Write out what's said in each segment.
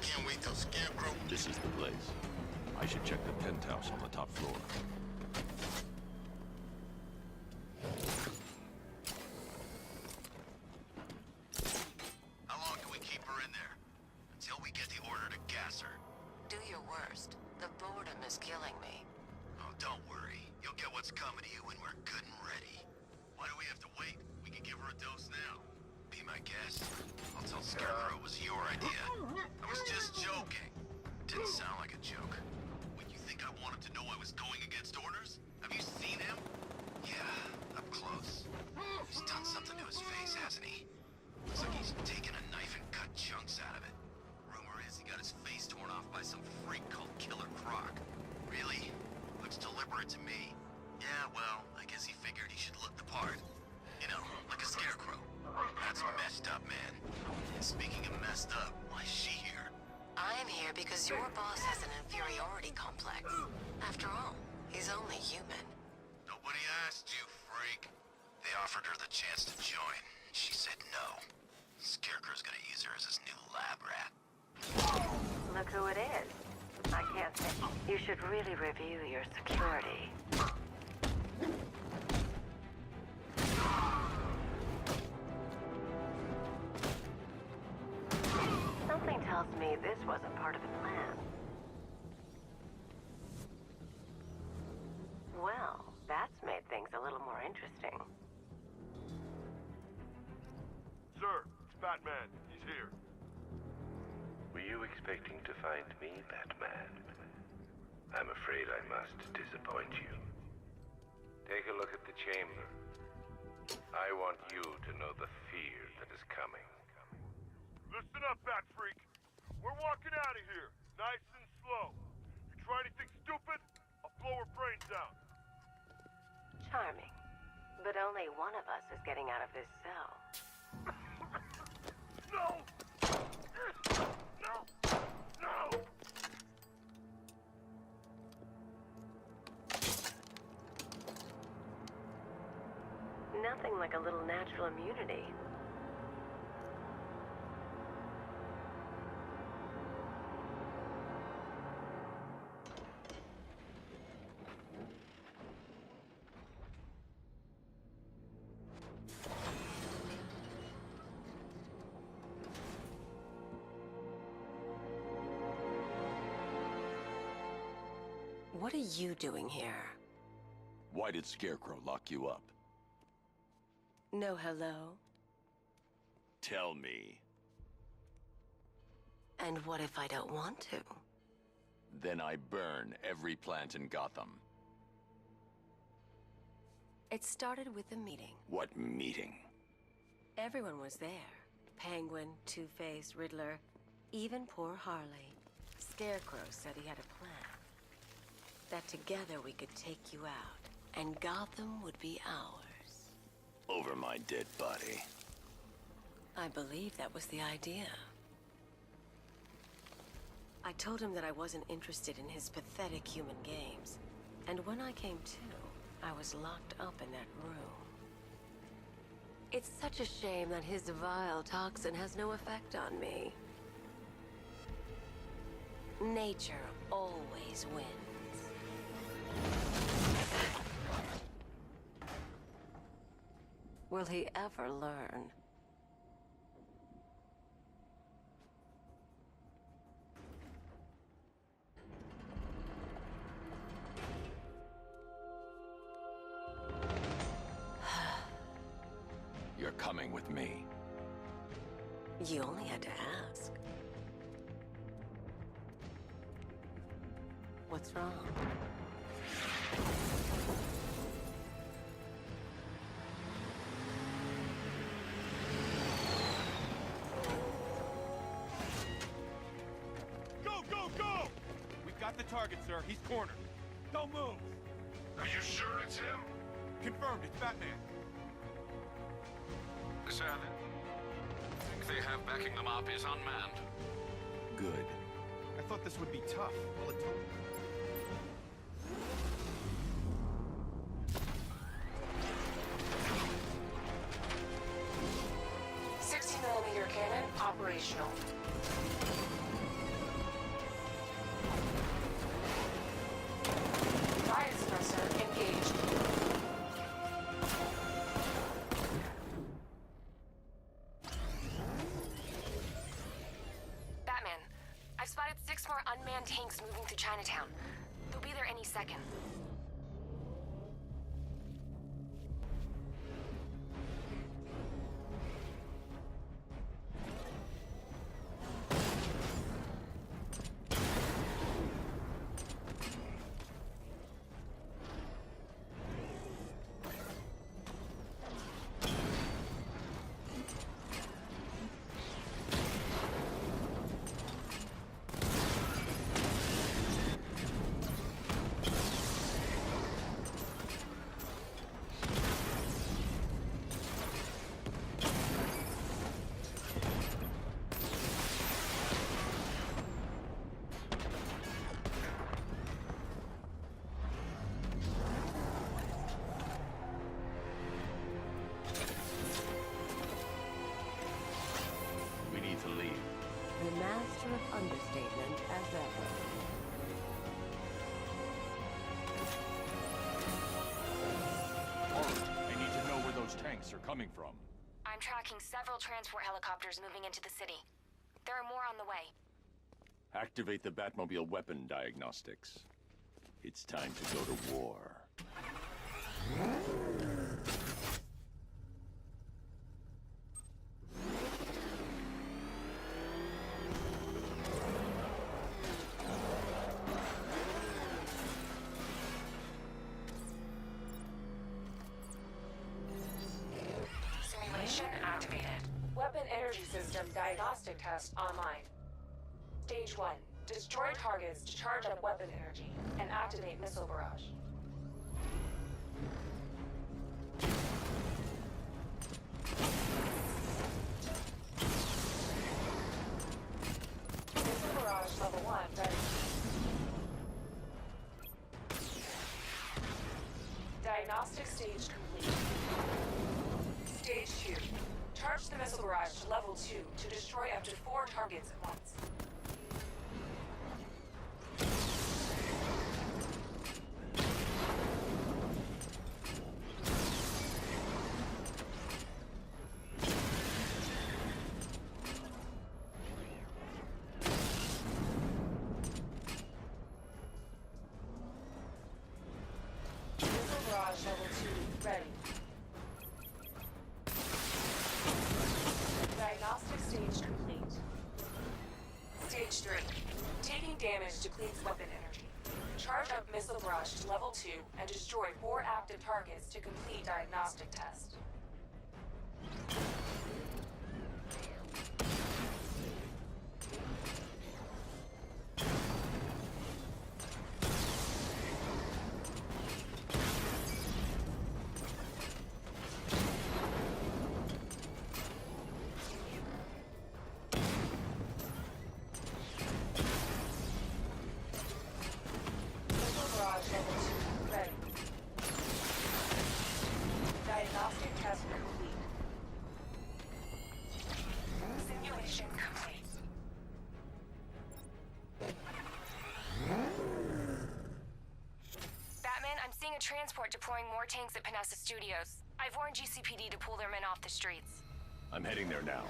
can't wait till Scarecrow... This is the place. I should check the penthouse on the top floor. How long can we keep her in there? Until we get the order to gas her. Do your worst. The boredom is killing me. Oh, don't worry. You'll get what's coming to you when we're good and ready. Why do we have to wait? We can give her a dose now. Be my guest. I'll tell Scarecrow it was your idea. I was just joking. Didn't sound like a joke. What, you think I wanted to know I was going against orders? Have you seen him? Yeah, up close. He's done something to his face, hasn't he? Looks like he's taken a knife and cut chunks out of it. Rumor is he got his face torn off by some freak called Killer Croc. Really? Looks deliberate to me. Yeah, well, I guess he figured he should look the part. You know, like a scarecrow. That's messed up, man. And speaking of messed up, why is she here? I'm here because your boss has an inferiority complex. After all, he's only human. Nobody asked you, freak. They offered her the chance to join. She said no. Scarecrow's gonna use her as his new lab rat. Look who it is. I can't say. You should really review your security. Something tells me this wasn't part of the plan. Well, that's made things a little more interesting. Sir, it's Batman. He's here. Were you expecting to find me, Batman? I'm afraid I must disappoint you. Take a look at the chamber. I want you to know the fear that is coming. Listen up, Bat Freak. We're walking out of here, nice and slow. You try anything stupid, I'll blow her brains out. Charming. But only one of us is getting out of this cell. No! No! No! Nothing like a little natural immunity. What are you doing here? Why did Scarecrow lock you up? No hello? Tell me. And what if I don't want to? Then I burn every plant in Gotham. It started with a meeting. What meeting? Everyone was there. Penguin, Two-Face, Riddler, even poor Harley. Scarecrow said he had a plan. That together we could take you out, and Gotham would be ours. Over my dead body. I believe that was the idea. I told him that I wasn't interested in his pathetic human games. And when I came to, I was locked up in that room. It's such a shame that his vile toxin has no effect on me. Nature always wins. Will he ever learn? You're coming with me. You only had to ask. What's wrong? Go! We've got the target, sir. He's cornered. Don't move! Are you sure it's him? Confirmed, it's Batman. Sir, think they have backing them up is unmanned. Good. I thought this would be tough. Well, it took... 60mm cannon operational. Fire suppressor engaged. Batman, I've spotted 6 more unmanned tanks moving through Chinatown. They'll be there any second. The master of understatement as ever. I need to know where those tanks are coming from. I'm tracking several transport helicopters moving into the city. There are more on the way. Activate the Batmobile weapon diagnostics. It's time to go to war. Simulation activated. Weapon energy system diagnostic test online. Stage 1. Destroy targets to charge up weapon energy and activate missile barrage. Missile barrage level 1 ready. Diagnostic stage complete. Stage 2. Charge the missile barrage to level 2 to destroy up to 4 targets at once. Missile barrage level 2 ready. Diagnostic stage complete. Stage 3. Taking damage depletes weapon energy. Charge up missile barrage to level 2 and destroy 4 active targets to complete diagnostic test. Missile barrage level 2 ready. Diagnostic test complete. Simulation complete. Batman, I'm seeing a transport deploying more tanks at Panessa Studios. I've warned GCPD to pull their men off the streets. I'm heading there now.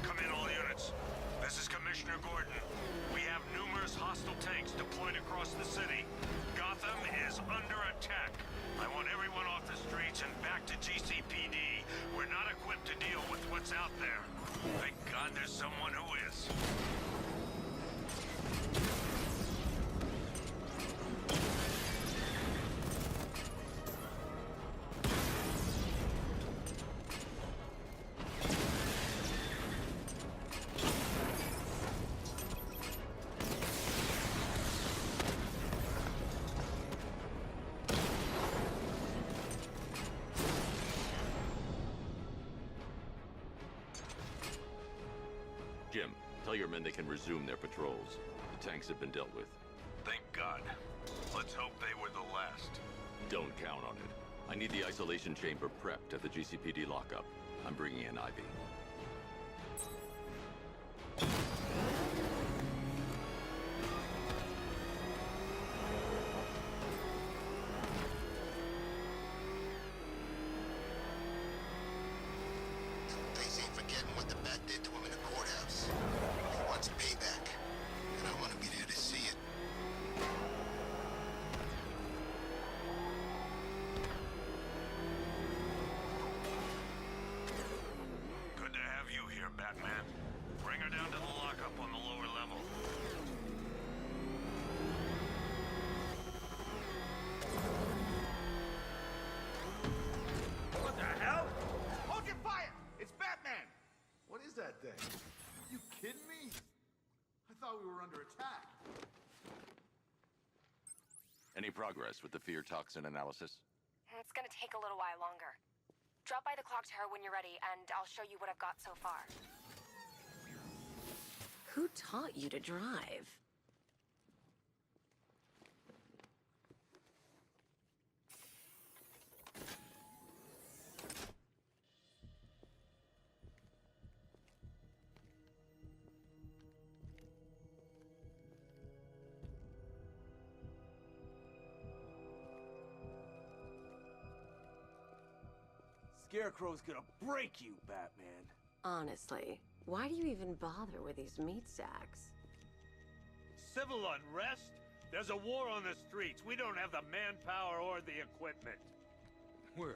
Come in, all units. This is Commissioner Gordon. We have numerous hostile tanks deployed across the city. Gotham is under attack. I want everyone off the streets and back to GCPD. We're not equipped to deal with what's out there. Thank God there's someone who is. Jim, tell your men they can resume their patrols. The tanks have been dealt with. Thank God. Let's hope they were the last. Don't count on it. I need the isolation chamber prepped at the GCPD lockup. I'm bringing in Ivy. Batman. Bring her down to the lockup on the lower level. What the hell? Hold your fire! It's Batman! What is that thing? You kidding me? I thought we were under attack. Any progress with the fear toxin analysis? It's gonna take a little while longer. Drop by the clock tower when you're ready, and I'll show you what I've got so far. Who taught you to drive? Scarecrow's gonna break you, Batman. Honestly, why do you even bother with these meat sacks? Civil unrest? There's a war on the streets. We don't have the manpower or the equipment. Well,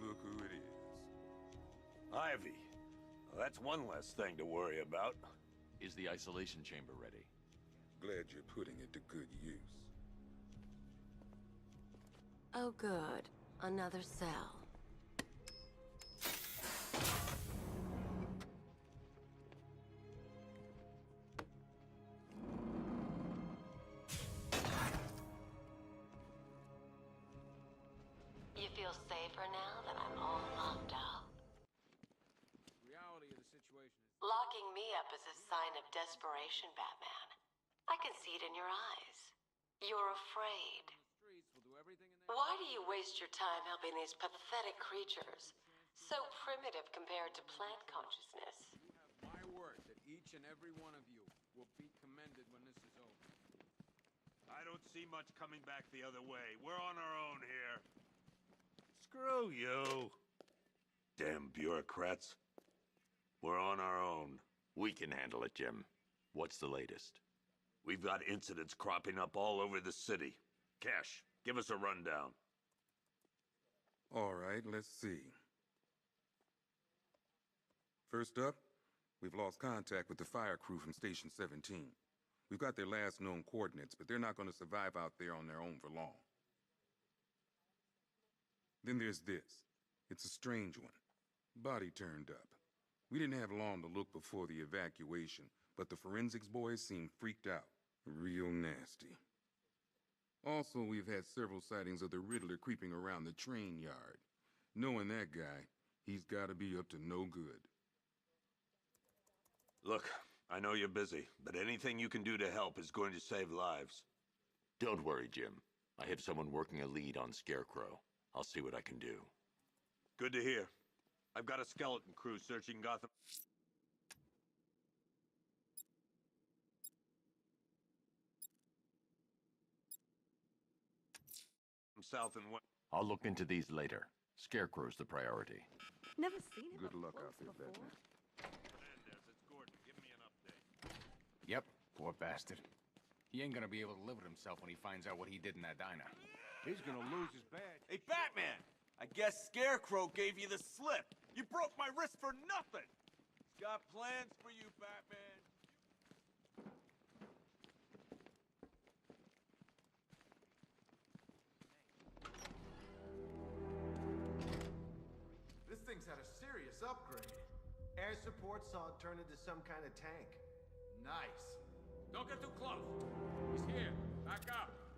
look who it is. Ivy. Well, that's one less thing to worry about. Is the isolation chamber ready? Glad you're putting it to good use. Oh good, another cell. You feel safer now that I'm all locked up? Reality of the situation is... Locking me up is a sign of desperation, Batman. I can see it in your eyes. You're afraid. Streets will do everything in their... Why do you waste your time helping these pathetic creatures? So primitive compared to plant consciousness. You have my word that each and every one of you will be commended when this is over. I don't see much coming back the other way. We're on our own here. Screw you. Damn bureaucrats. We're on our own. We can handle it, Jim. What's the latest? We've got incidents cropping up all over the city. Cash, give us a rundown. All right, let's see. First up, we've lost contact with the fire crew from Station 17. We've got their last known coordinates, but they're not going to survive out there on their own for long. Then there's this. It's a strange one. Body turned up. We didn't have long to look before the evacuation, but the forensics boys seemed freaked out. Real nasty. Also, we've had several sightings of the Riddler creeping around the train yard. Knowing that guy, he's gotta be up to no good. Look, I know you're busy, but anything you can do to help is going to save lives. Don't worry, Jim. I have someone working a lead on Scarecrow. I'll see what I can do. Good to hear. I've got a skeleton crew searching Gotham. South and west. I'll look into these later. Scarecrow's the priority. Never seen him Good up luck close out there, before. Batman. Hernandez, it's Gordon. Give me an update. Yep, poor bastard. He ain't gonna be able to live with himself when he finds out what he did in that diner. He's gonna lose his badge. Hey, Batman! I guess Scarecrow gave you the slip. You broke my wrist for nothing! He's got plans for you, Batman. This thing's had a serious upgrade. Air support saw it turn into some kind of tank. Nice. Don't get too close. He's here. Back up.